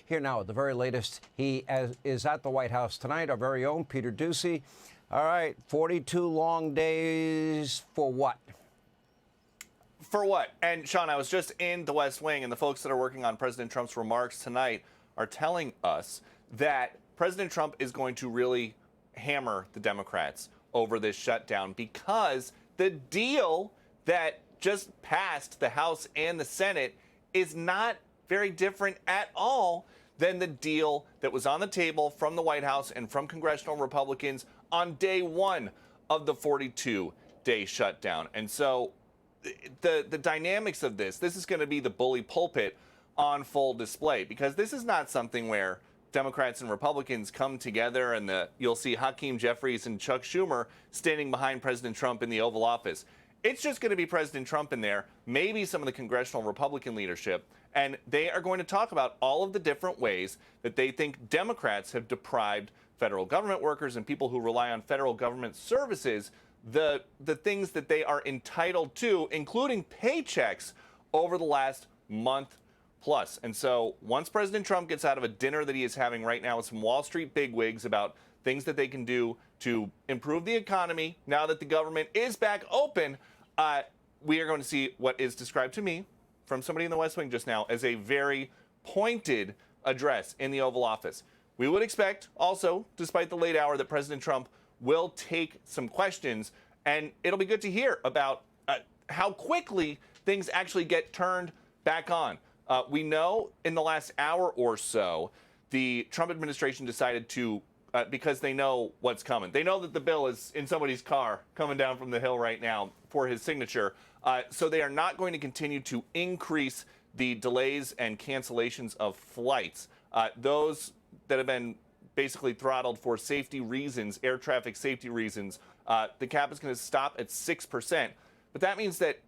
Here now at the very latest, is at the White House tonight, our very own Peter Doocy. All right, 42 long days for what? For what? And Sean, I was just in the West Wing, and the folks that are working on President Trump's remarks tonight are telling us that President Trump is going to really hammer the Democrats over this shutdown because the deal that just passed the House and the Senate is not very different at all than the deal that was on the table from the White House and from congressional Republicans on day one of the 42-day shutdown. And so the dynamics of this is going to be the bully pulpit on full display, because this is not something where Democrats and Republicans come together and you'll see Hakeem Jeffries and Chuck Schumer standing behind President Trump in the Oval Office. It's just going to be President Trump in there, maybe some of the congressional Republican leadership, and they are going to talk about all of the different ways that they think Democrats have deprived federal government workers and people who rely on federal government services the things that they are entitled to, including paychecks, over the last month plus. And so once President Trump gets out of a dinner that he is having right now with some Wall Street bigwigs about things that they can do to improve the economy now that the government is back open, we are going to see what is described to me from somebody in the West Wing just now as a very pointed address in the Oval Office. We would expect also, despite the late hour, that President Trump will take some questions, and it'll be good to hear about how quickly things actually get turned back on. We know in the last hour or so, the Trump administration decided to, because they know what's coming. They know that the bill is in somebody's car coming down from the Hill right now for his signature. So they are not going to continue to increase the delays and cancellations of flights. Those that have been basically throttled for safety reasons, air traffic safety reasons, the cap is going to stop at 6%. But that means that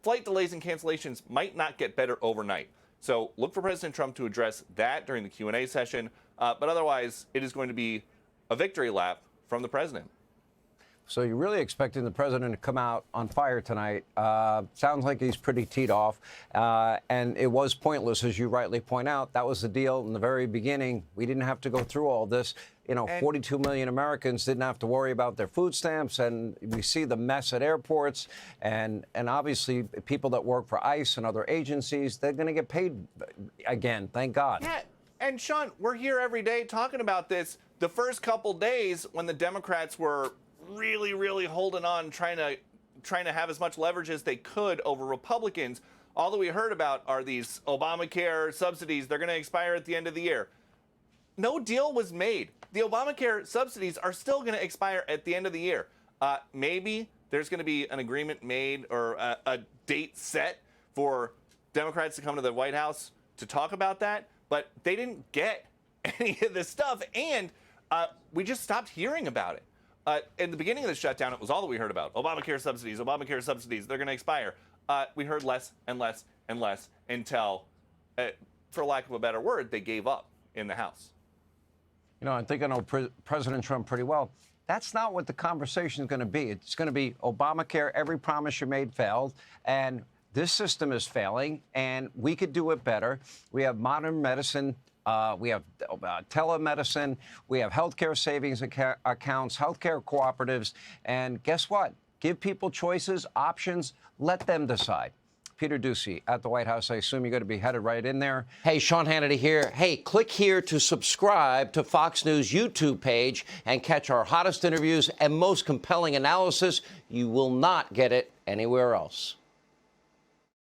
flight delays and cancellations might not get better overnight. So look for President Trump to address that during the Q&A session. But otherwise, it is going to be a victory lap from the president. So you're really expecting the president to come out on fire tonight. Sounds like he's pretty teed off. And it was pointless, as you rightly point out. That was the deal in the very beginning. We didn't have to go through all this. 42 million Americans didn't have to worry about their food stamps. And we see the mess at airports. And obviously, people that work for ICE and other agencies, they're going to get paid again. Thank God. Yeah. And Sean, we're here every day talking about this. The first couple days when the Democrats were really holding on, trying to have as much leverage as they could over Republicans, all that we heard about are these Obamacare subsidies. They're going to expire at the end of the year. No deal was made. The Obamacare subsidies are still going to expire at the end of the year. Maybe there's going to be an agreement made or a date set for Democrats to come to the White House to talk about that, but they didn't get any of this stuff, and we just stopped hearing about it. In the beginning of the shutdown, it was all that we heard about. Obamacare subsidies, they're going to expire. We heard less and less and less until, for lack of a better word, they gave up in the House. I think I know President Trump pretty well. That's not what the conversation is going to be. It's going to be Obamacare, every promise you made failed, and this system is failing, and we could do it better. We have modern medicine. We have telemedicine. We have healthcare savings accounts, healthcare cooperatives. And guess what? Give people choices, options. Let them decide. Peter Doocy at the White House. I assume you're going to be headed right in there. Hey, Sean Hannity here. Hey, click here to subscribe to Fox News YouTube page and catch our hottest interviews and most compelling analysis. You will not get it anywhere else.